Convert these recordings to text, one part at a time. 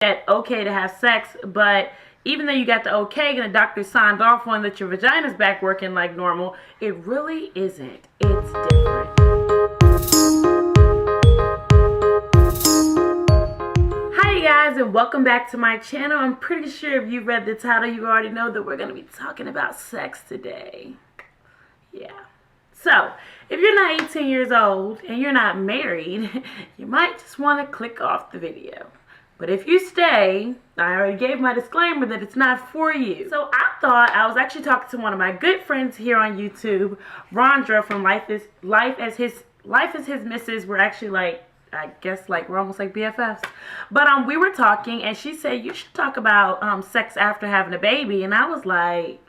that okay to have sex, but even though you got the okay and the doctor signed off on that your vagina's back working like normal, it really isn't. It's different. Hi guys, and welcome back to my channel. I'm pretty sure if you read the title, you already know that we're going to be talking about sex today. Yeah. So, if you're not 18 years old and you're not married, you might just want to click off the video. But if you stay, I already gave my disclaimer that it's not for you. So I was actually talking to one of my good friends here on YouTube, Rondra from Life is His Missus. We're actually we're almost like BFFs. But we were talking and she said you should talk about sex after having a baby, and I was like,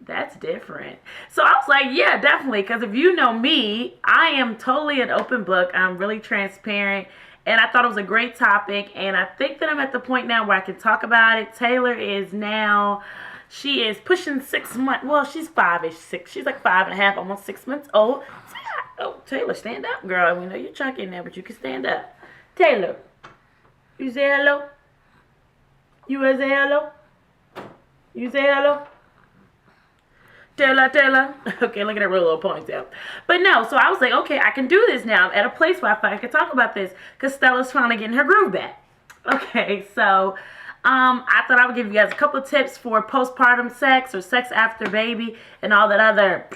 that's different. So I was like, yeah, definitely, because if you know me, I am totally an open book. I'm really transparent. And I thought it was a great topic, and I think that I'm at the point now where I can talk about it. Taylor is now, she is pushing 6 months. Well, she's 5-ish, 6. She's like 5.5, almost 6 months old. Oh, Taylor, stand up, girl. We know you're chunky in there, but you can stand up. Taylor, you say hello? You want to say hello? You say hello? Taylor. Okay, look at that real little ponytail. But no, so I was like, okay, I can do this now. I'm at a place where I can talk about this because Stella's finally getting her groove back. Okay, so I thought I would give you guys a couple of tips for postpartum sex or sex after baby and all that other.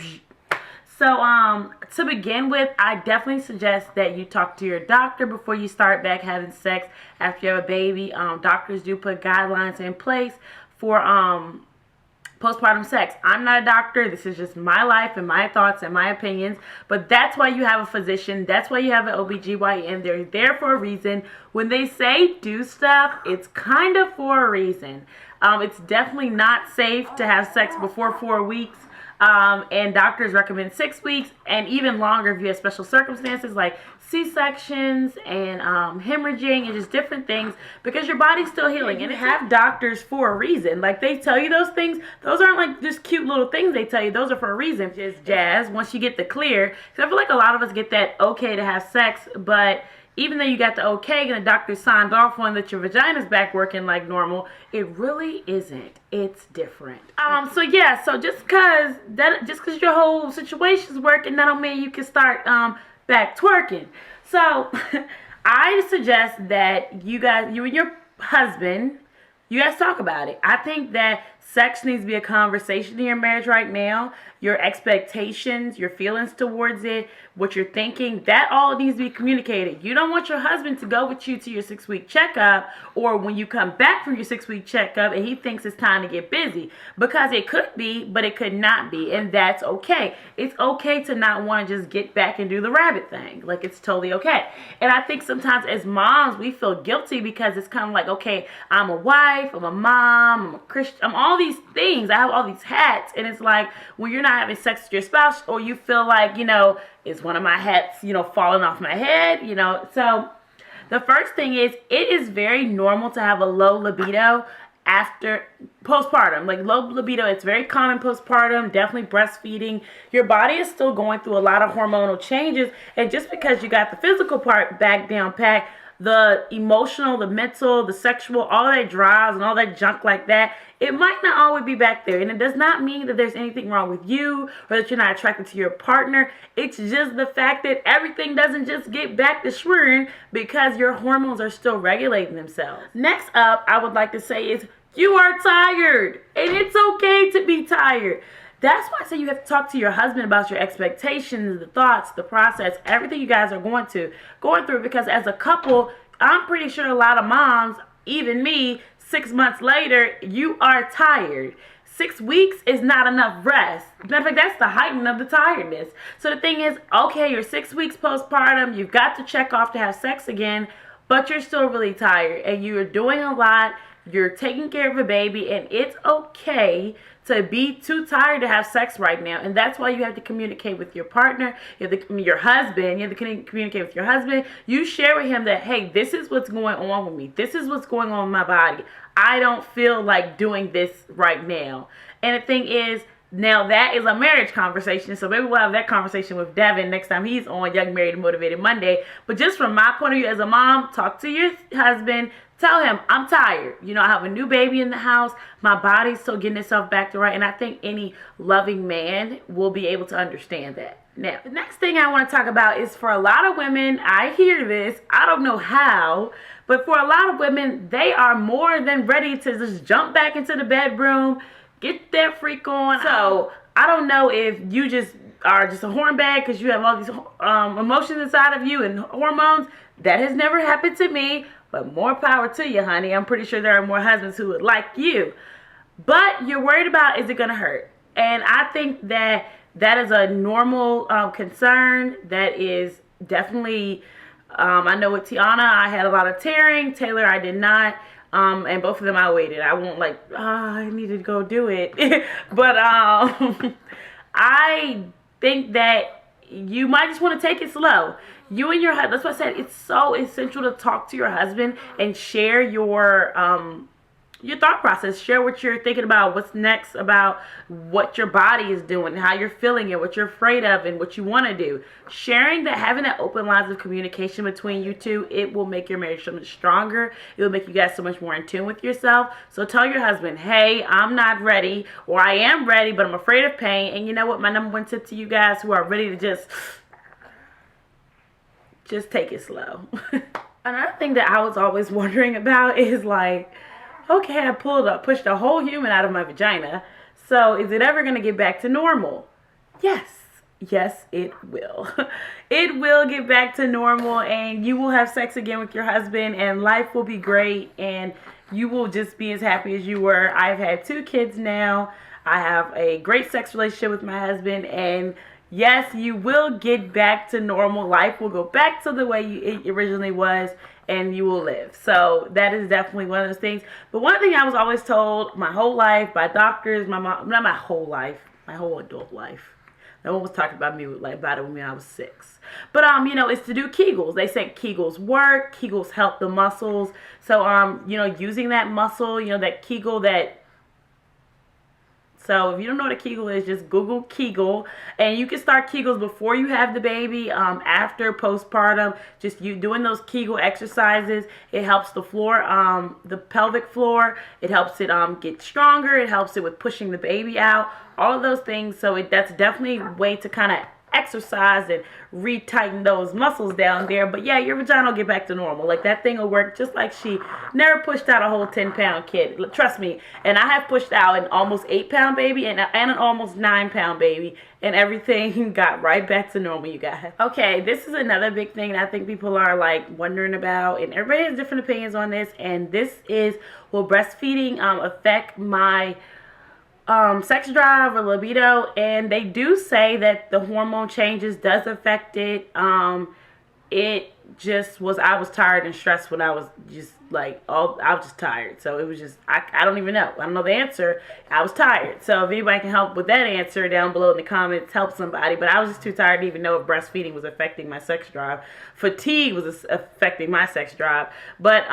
So to begin with, I definitely suggest that you talk to your doctor before you start back having sex after you have a baby. Doctors do put guidelines in place for postpartum sex. I'm not a doctor. This is just my life and my thoughts and my opinions. But that's why you have a physician. That's why you have an OBGYN. They're there for a reason. When they say do stuff, it's kind of for a reason. It's definitely not safe to have sex before 4 weeks. And doctors recommend 6 weeks and even longer if you have special circumstances like C-sections and hemorrhaging and just different things, because your body's still healing. And you have doctors for a reason. Like, they tell you those things. Those aren't like just cute little things they tell you. Those are for a reason. Just jazz once you get the clear. So I feel like a lot of us get that okay to have sex, but even though you got the okay and the doctor signed off on that your vagina's back working like normal, it really isn't. It's different. So yeah, so just cause your whole situation's working, that don't mean you can start back twerking. So I suggest that you and your husband, you guys talk about it. I think that sex needs to be a conversation in your marriage right now. Your expectations, your feelings towards it, what you're thinking, that all needs to be communicated. You don't want your husband to go with you to your 6-week checkup, or when you come back from your 6-week checkup and he thinks it's time to get busy, because it could be, but it could not be, and that's okay. It's okay to not want to just get back and do the rabbit thing. Like, it's totally okay. And I think sometimes as moms, we feel guilty because it's kind of like, okay, I'm a wife, I'm a mom, I'm a Christian, I'm all these things. I have all these hats, and it's like when you're not having sex with your spouse, or you feel like, is one of my hats, falling off my head, So the first thing is, it is very normal to have a low libido after postpartum. Like, low libido, it's very common postpartum, definitely breastfeeding. Your body is still going through a lot of hormonal changes, and just because you got the physical part back down pat, the emotional, the mental, the sexual, all that drives and all that junk like that, it might not always be back there. And it does not mean that there's anything wrong with you or that you're not attracted to your partner. It's just the fact that everything doesn't just get back to swirling because your hormones are still regulating themselves. Next up, I would like to say is, you are tired, and it's okay to be tired. That's why I say you have to talk to your husband about your expectations, the thoughts, the process, everything you guys are going through, because as a couple, I'm pretty sure a lot of moms, even me, 6 months later, you are tired. 6 weeks is not enough rest. Matter of fact, that's the heightening of the tiredness. So the thing is, okay, you're 6 weeks postpartum, you've got to check off to have sex again, but you're still really tired, and you're doing a lot, you're taking care of a baby, and it's okay to be too tired to have sex right now. And that's why you have to communicate with your partner, your husband. You have to communicate with your husband. You share with him that, hey, this is what's going on with me. This is what's going on with my body. I don't feel like doing this right now. And the thing is, Now that is a marriage conversation, so maybe we'll have that conversation with Devin next time he's on Young Married and Motivated Monday. But just from my point of view as a mom, talk to your husband, tell him, I'm tired. You know, I have a new baby in the house, my body's still getting itself back to right, and I think any loving man will be able to understand that. Now, the next thing I want to talk about is for a lot of women, I hear this, I don't know how, but for a lot of women, they are more than ready to just jump back into the bedroom, get that freak on. So, I don't know if you just are just a horn bag because you have all these emotions inside of you and hormones. That has never happened to me, but more power to you, honey. I'm pretty sure there are more husbands who would like you. But you're worried about, is it going to hurt? And I think that that is a normal concern. That is definitely, I know with Tiana, I had a lot of tearing. Taylor, I did not. And both of them I waited. I won't like, I needed to go do it. But I think that you might just want to take it slow. You and your husband, that's what I said, it's so essential to talk to your husband and share your thought process. Share what you're thinking about, what's next, about what your body is doing, how you're feeling it, what you're afraid of, and what you want to do. Sharing that, having that open lines of communication between you two, it will make your marriage so much stronger. It will make you guys so much more in tune with yourself. So tell your husband, hey, I'm not ready, or I am ready, but I'm afraid of pain. And you know what? My number one tip to you guys who are ready to just take it slow. Another thing that I was always wondering about is like, okay, I pushed a whole human out of my vagina. So is it ever going to get back to normal? Yes. Yes, it will. It will get back to normal, and you will have sex again with your husband, and life will be great, and you will just be as happy as you were. I've had 2 kids now. I have a great sex relationship with my husband, and yes, you will get back to normal. Life will go back to the way it originally was, and you will live. So that is definitely one of those things. But one thing I was always told my whole life by doctors, my mom, not my whole life, my whole adult life. No one was talking about me about it when I was 6. But you know, it's to do Kegels. They say Kegels work. Kegels help the muscles. So you know, using that muscle, you know, that Kegel, that. So if you don't know what a Kegel is, just Google Kegel. And you can start Kegels before you have the baby, after postpartum. Just you doing those Kegel exercises. It helps the floor, the pelvic floor. It helps it get stronger. It helps it with pushing the baby out. All of those things. So that's definitely a way to kind of exercise and retighten those muscles down there. But yeah, your vagina will get back to normal. Like, that thing will work just like she never pushed out a whole 10-pound kid. Trust me. And I have pushed out an almost 8-pound baby and an almost 9-pound baby, and everything got right back to normal, you guys. Okay, this is another big thing that I think people are like wondering about, and everybody has different opinions on this. And this is, will breastfeeding affect my sex drive or libido? And they do say that the hormone changes does affect it. It just was, I was tired and stressed when I was just like, I was just tired. So it was just, I don't even know. I don't know the answer. I was tired. So if anybody can help with that answer down below in the comments, help somebody. But I was just too tired to even know if breastfeeding was affecting my sex drive. Fatigue was affecting my sex drive. But,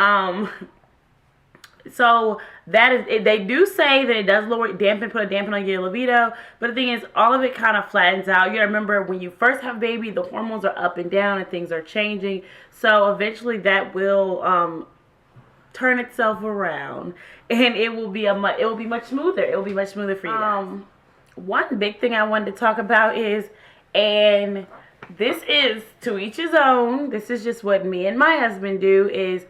so that is, they do say that it does put a dampen on your libido. But the thing is, all of it kind of flattens out. You gotta remember, when you first have a baby, the hormones are up and down and things are changing. So eventually that will turn itself around, and it will be much smoother. It will be much smoother for you guys. One big thing I wanted to talk about is, and this is to each his own, this is just what me and my husband do, is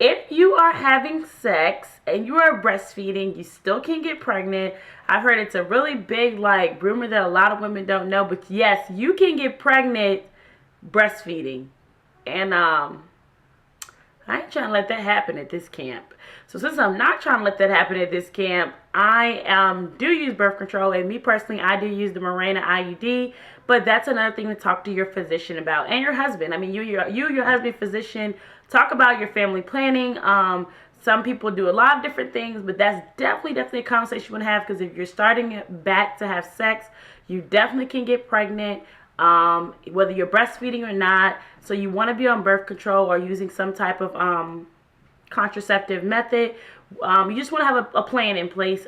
if you are having sex and you are breastfeeding, you still can get pregnant. I've heard it's a really big like rumor that a lot of women don't know, but yes, you can get pregnant breastfeeding. And I ain't trying to let that happen at this camp. So since I'm not trying to let that happen at this camp, I do use birth control, and me personally, I do use the Mirena IUD. But that's another thing to talk to your physician about, and your husband. I mean, your husband, physician, talk about your family planning. Some people do a lot of different things, but that's definitely a conversation you want to have, because if you're starting back to have sex, you definitely can get pregnant, whether you're breastfeeding or not. So you want to be on birth control or using some type of contraceptive method. You just want to have a plan in place.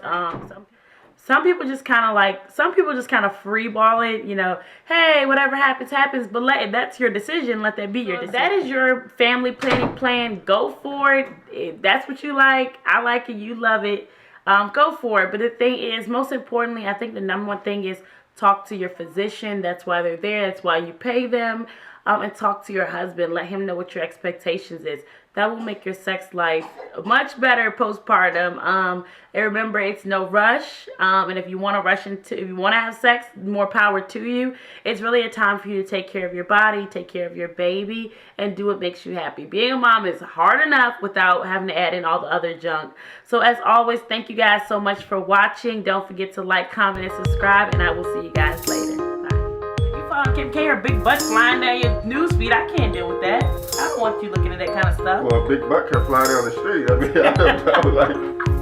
some people just kind of freeball it, you know, hey, whatever happens, happens, but that's your decision. Let that be your decision. That is your family planning plan. Go for it. If that's what you like, I like it, you love it, go for it. But the thing is, most importantly, I think the number one thing is talk to your physician. That's why they're there. That's why you pay them. And talk to your husband. Let him know what your expectations is. That will make your sex life much better postpartum. And remember, it's no rush. And if you want to have sex, more power to you. It's really a time for you to take care of your body, take care of your baby, and do what makes you happy. Being a mom is hard enough without having to add in all the other junk. So as always, thank you guys so much for watching. Don't forget to like, comment, and subscribe, and I will see you guys later. Kim K, her big butt flying down your newsfeed. I can't deal with that. I don't want you looking at that kind of stuff. Well, a big butt can fly down the street. I mean, I was like...